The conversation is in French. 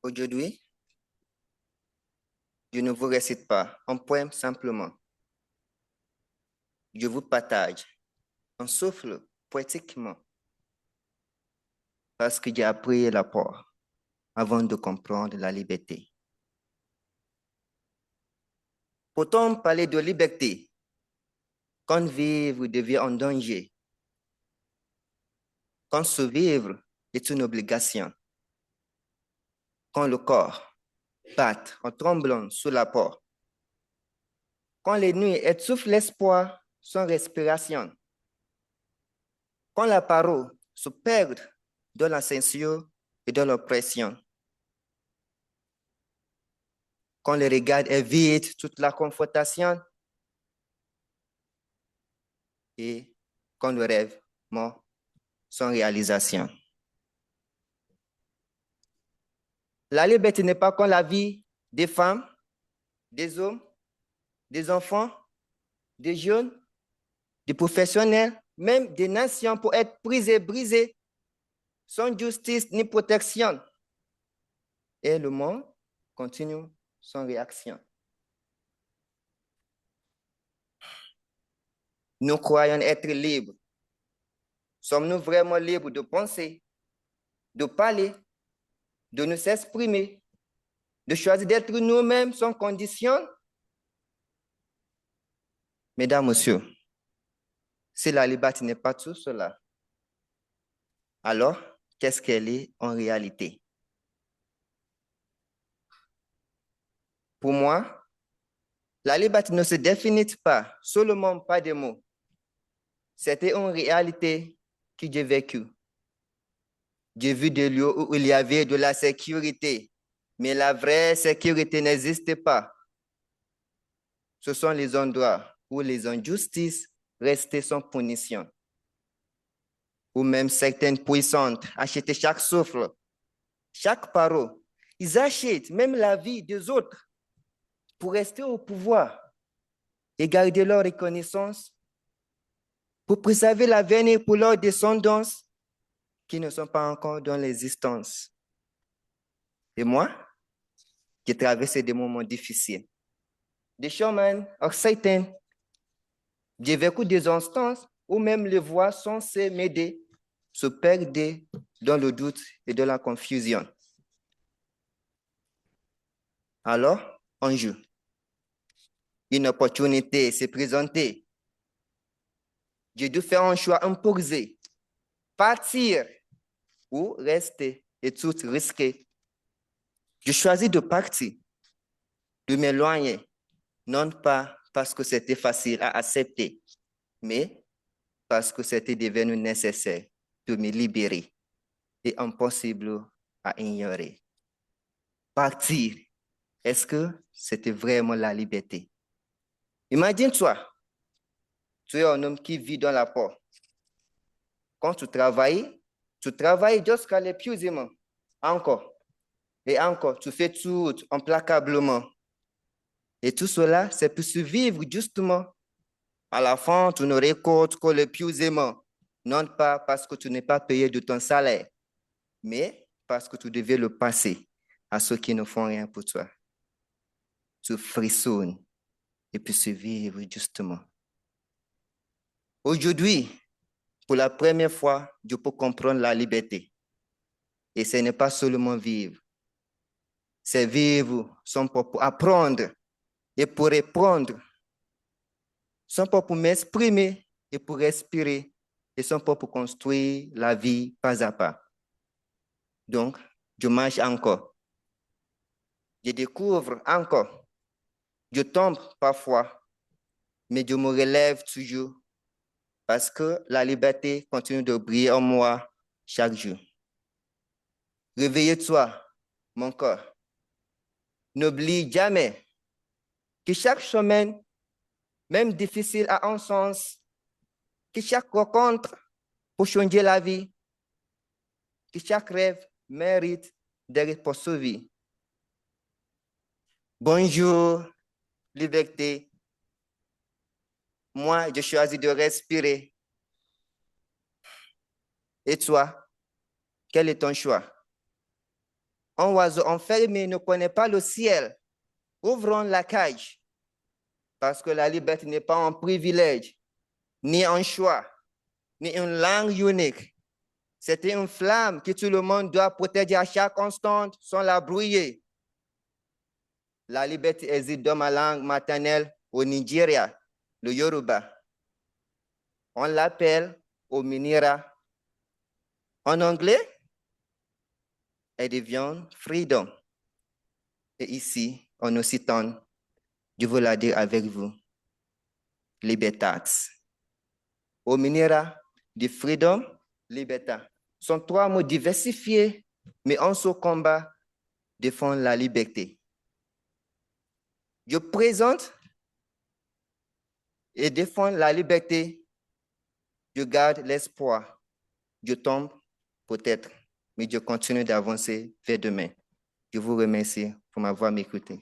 Aujourd'hui, je ne vous récite pas un poème simplement. Je vous partage un souffle poétiquement parce que j'ai appris l'apport avant de comprendre la liberté. Peut-on parler de liberté quand vivre devient un danger, quand survivre est une obligation, quand le corps bat en tremblant sous la porte, quand les nuits étouffent l'espoir sans respiration, quand la parole se perd dans la censure et dans l'oppression, quand le regard évite toute la confrontation et quand le rêve mord sans réalisation. La liberté n'est pas comme la vie des femmes, des hommes, des enfants, des jeunes, des professionnels, même des nations pour être prises et brisées sans justice ni protection. Et le monde continue sans réaction. Nous croyons être libres. Sommes-nous vraiment libres de penser, de parler, de nous exprimer, de choisir d'être nous-mêmes sans condition? Mesdames, Messieurs, si la liberté n'est pas tout cela, alors qu'est-ce qu'elle est en réalité? Pour moi, la liberté ne se définit pas seulement par des mots. C'était une réalité que j'ai vécue. J'ai vu des lieux où il y avait de la sécurité, mais la vraie sécurité n'existe pas. Ce sont les endroits où les injustices restaient sans punition, où même certaines puissantes achetaient chaque souffle, chaque parole. Ils achètent même la vie des autres pour rester au pouvoir et garder leur reconnaissance, pour préserver l'avenir pour leurs descendants qui ne sont pas encore dans l'existence. Et moi, j'ai traversé des moments difficiles, des chemins uncertains. J'ai vécu des instances où même les voix censées m'aider se perdaient dans le doute et dans la confusion. Alors, un jour, une opportunité s'est présentée. J'ai dû faire un choix imposé, partir ou rester et tout risquer. Je choisis de partir, de m'éloigner, non pas parce que c'était facile à accepter, mais parce que c'était devenu nécessaire de me libérer et impossible à ignorer. Partir, est-ce que c'était vraiment la liberté? Imagine-toi, tu es un homme qui vit dans la porte. Quand tu travailles jusqu'à l'épuisement. Encore et encore, tu fais tout implacablement. Et tout cela, c'est pour survivre justement. À la fin, tu ne récoltes que l'épuisement. Non pas parce que tu n'es pas payé de ton salaire, mais parce que tu devais le passer à ceux qui ne font rien pour toi. Tu frissonnes et puis survivre justement. Aujourd'hui, pour la première fois, je peux comprendre la liberté. Et ce n'est pas seulement vivre. C'est vivre sans pour apprendre et pour répondre, sans pour m'exprimer et pour respirer, et sans pour construire la vie pas à pas. Donc, je marche encore. Je découvre encore. Je tombe parfois, mais je me relève toujours parce que la liberté continue de briller en moi chaque jour. Réveille-toi, mon corps. N'oublie jamais que chaque chemin, même difficile, a un sens, que chaque rencontre peut changer la vie, que chaque rêve mérite d'être poursuivi. Bonjour, liberté. Moi, je choisis de respirer. Et toi, quel est ton choix? Un oiseau enfermé ne connaît pas le ciel. Ouvrons la cage, parce que la liberté n'est pas un privilège, ni un choix, ni une langue unique. C'est une flamme que tout le monde doit protéger à chaque instant sans la brouiller. La liberté existe dans ma langue maternelle au Nigeria, le Yoruba. On l'appelle Ominira. En anglais, elle devient freedom. Et ici, en occitan, je veux la dire avec vous, libertas. Ominira, de freedom, libertas. Sont trois mots diversifiés, mais en ce combat, défendent la liberté. Je présente et défends la liberté. Je garde l'espoir. Je tombe peut-être, mais je continue d'avancer vers demain. Je vous remercie pour m'avoir écouté.